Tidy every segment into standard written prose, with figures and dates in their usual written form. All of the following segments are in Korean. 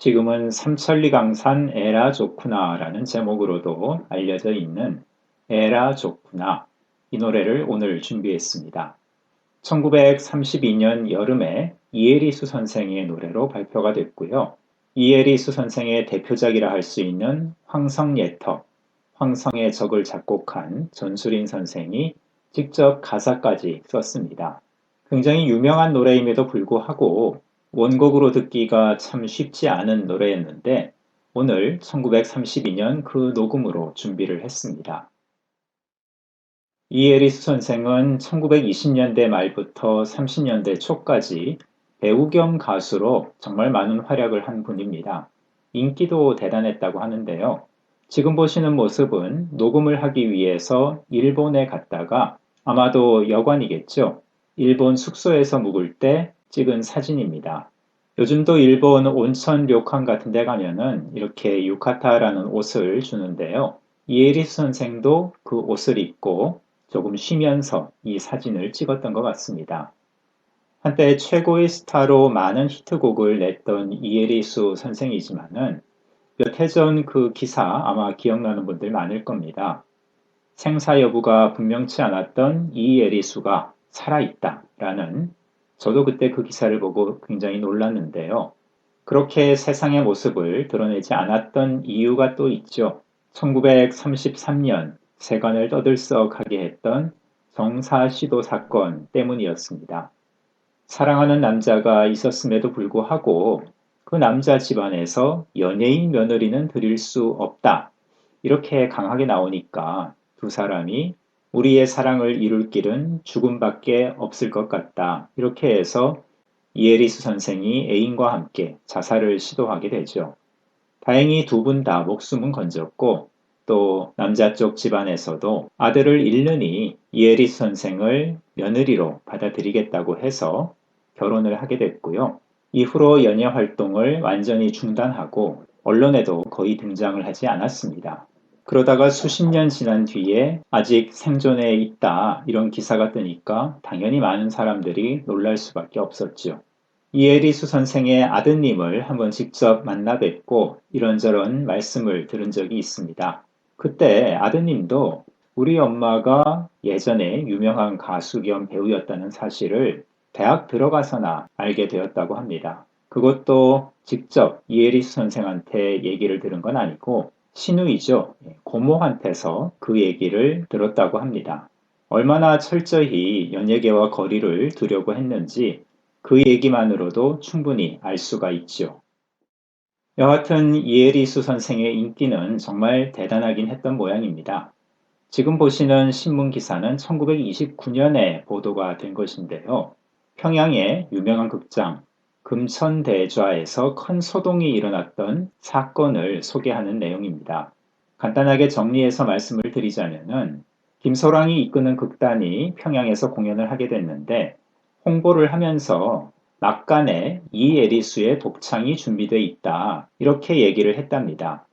지금은 삼천리 강산 에라 좋구나라는 제목으로도 알려져 있는 에라 좋구나 이 노래를 오늘 준비했습니다. 1932년 여름에 이에리수 선생의 노래로 발표가 됐고요. 이에리수 선생의 대표작이라 할 수 있는 황성예터, 황성의 적을 작곡한 전수린 선생이 직접 가사까지 썼습니다. 굉장히 유명한 노래임에도 불구하고 원곡으로 듣기가 참 쉽지 않은 노래였는데 오늘 1932년 그 녹음으로 준비를 했습니다. 이에리스 선생은 1920년대 말부터 30년대 초까지 배우 겸 가수로 정말 많은 활약을 한 분입니다. 인기도 대단했다고 하는데요. 지금 보시는 모습은 녹음을 하기 위해서 일본에 갔다가 아마도 여관이겠죠. 일본 숙소에서 묵을 때 찍은 사진입니다. 요즘도 일본 온천 료칸 같은 데 가면은 이렇게 유카타라는 옷을 주는데요. 이에리스 선생도 그 옷을 입고 조금 쉬면서 이 사진을 찍었던 것 같습니다. 한때 최고의 스타로 많은 히트곡을 냈던 이에리수 선생이지만은 몇 해 전 그 기사 아마 기억나는 분들 많을 겁니다. 생사 여부가 분명치 않았던 이에리수가 살아있다라는 저도 그때 그 기사를 보고 굉장히 놀랐는데요. 그렇게 세상의 모습을 드러내지 않았던 이유가 또 있죠. 1933년 세간을 떠들썩하게 했던 정사시도 사건 때문이었습니다. 사랑하는 남자가 있었음에도 불구하고 그 남자 집안에서 연예인 며느리는 드릴 수 없다. 이렇게 강하게 나오니까 두 사람이 우리의 사랑을 이룰 길은 죽음밖에 없을 것 같다. 이렇게 해서 이에리스 선생이 애인과 함께 자살을 시도하게 되죠. 다행히 두 분 다 목숨은 건졌고 또 남자 쪽 집안에서도 아들을 잃느니 이에리스 선생을 며느리로 받아들이겠다고 해서 결혼을 하게 됐고요. 이후로 연예 활동을 완전히 중단하고 언론에도 거의 등장을 하지 않았습니다. 그러다가 수십 년 지난 뒤에 아직 생존해 있다 이런 기사가 뜨니까 당연히 많은 사람들이 놀랄 수밖에 없었죠. 이에리수 선생의 아드님을 한번 직접 만나 뵙고 이런저런 말씀을 들은 적이 있습니다. 그때 아드님도 우리 엄마가 예전에 유명한 가수 겸 배우였다는 사실을 대학 들어가서나 알게 되었다고 합니다. 그것도 직접 이에리수 선생한테 얘기를 들은 건 아니고 시누이죠. 고모한테서 그 얘기를 들었다고 합니다. 얼마나 철저히 연예계와 거리를 두려고 했는지 그 얘기만으로도 충분히 알 수가 있죠. 여하튼 이에리수 선생의 인기는 정말 대단하긴 했던 모양입니다. 지금 보시는 신문 기사는 1929년에 보도가 된 것인데요. 평양의 유명한 극장 금천대좌에서 큰 소동이 일어났던 사건을 소개하는 내용입니다. 간단하게 정리해서 말씀을 드리자면은 김소랑이 이끄는 극단이 평양에서 공연을 하게 됐는데 홍보를 하면서 막간에 이에리수의 독창이 준비되어 있다. 이렇게 얘기를 했답니다.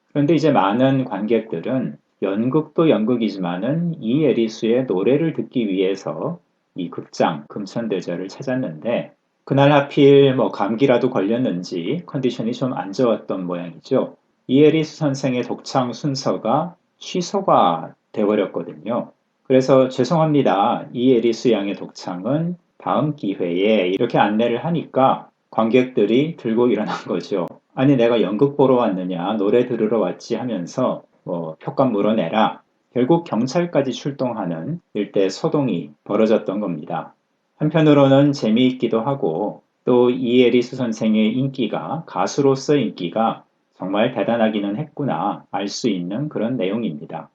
그런데 이제 많은 관객들은 연극도 연극이지만은 이에리수의 노래를 듣기 위해서 이 극장 금천대저를 찾았는데 그날 하필 뭐 감기라도 걸렸는지 컨디션이 좀 안 좋았던 모양이죠. 이에리수 선생의 독창 순서가 취소가 돼버렸거든요. 그래서 죄송합니다. 이에리수 양의 독창은 다음 기회에 이렇게 안내를 하니까 관객들이 들고 일어난 거죠. 아니 내가 연극 보러 왔느냐 노래 들으러 왔지 하면서 뭐 표값 물어내라. 결국 경찰까지 출동하는 일대 소동이 벌어졌던 겁니다. 한편으로는 재미있기도 하고 또 이에리수 선생의 인기가 가수로서 인기가 정말 대단하기는 했구나 알 수 있는 그런 내용입니다.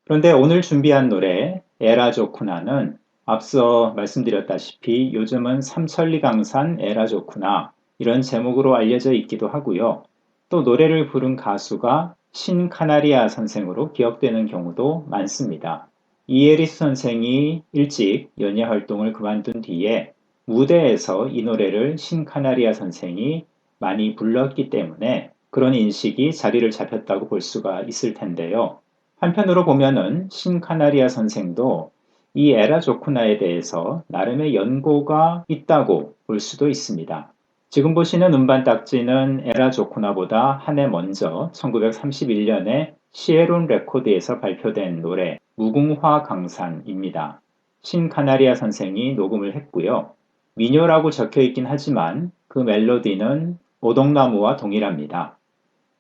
그런데 오늘 준비한 노래 에라 좋구나는 앞서 말씀드렸다시피 요즘은 삼천리 강산 에라 좋구나 이런 제목으로 알려져 있기도 하고요. 또 노래를 부른 가수가 신카나리아 선생으로 기억되는 경우도 많습니다. 이에리스 선생이 일찍 연예 활동을 그만둔 뒤에 무대에서 이 노래를 신카나리아 선생이 많이 불렀기 때문에 그런 인식이 자리를 잡혔다고 볼 수가 있을 텐데요. 한편으로 보면은 신카나리아 선생도 이 에라 좋구나에 대해서 나름의 연고가 있다고 볼 수도 있습니다. 지금 보시는 음반 딱지는 에라 조쿠나보다 한 해 먼저 1931년에 시에론 레코드에서 발표된 노래 무궁화 강산입니다. 신카나리아 선생이 녹음을 했고요. 민요라고 적혀 있긴 하지만 그 멜로디는 오동나무와 동일합니다.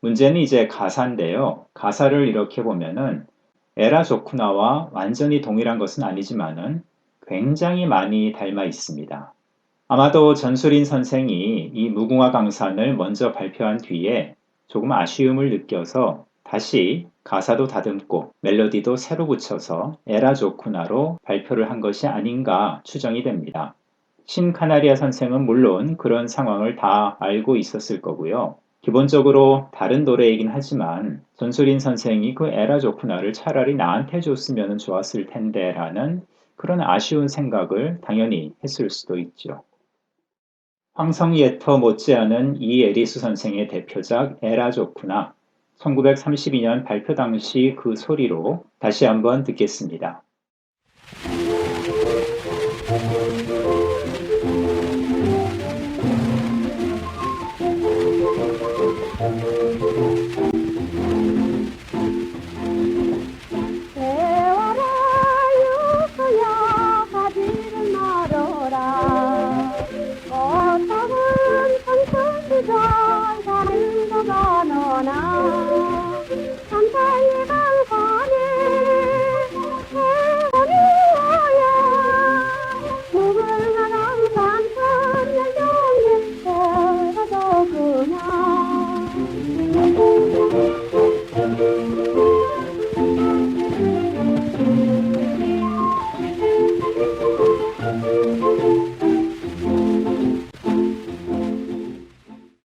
문제는 이제 가사인데요. 가사를 이렇게 보면은 에라 조쿠나와 완전히 동일한 것은 아니지만은 굉장히 많이 닮아 있습니다. 아마도 전술인 선생이 이 무궁화 강산을 먼저 발표한 뒤에 조금 아쉬움을 느껴서 다시 가사도 다듬고 멜로디도 새로 붙여서 에라 조쿠나로 발표를 한 것이 아닌가 추정이 됩니다. 신카나리아 선생은 물론 그런 상황을 다 알고 있었을 거고요. 기본적으로 다른 노래이긴 하지만 전술인 선생이 그 에라 조쿠나를 차라리 나한테 줬으면 좋았을 텐데 라는 그런 아쉬운 생각을 당연히 했을 수도 있죠. 황성예터 못지않은 이에리스 선생의 대표작 에라 좋구나 1932년 발표 당시 그 소리로 다시 한번 듣겠습니다.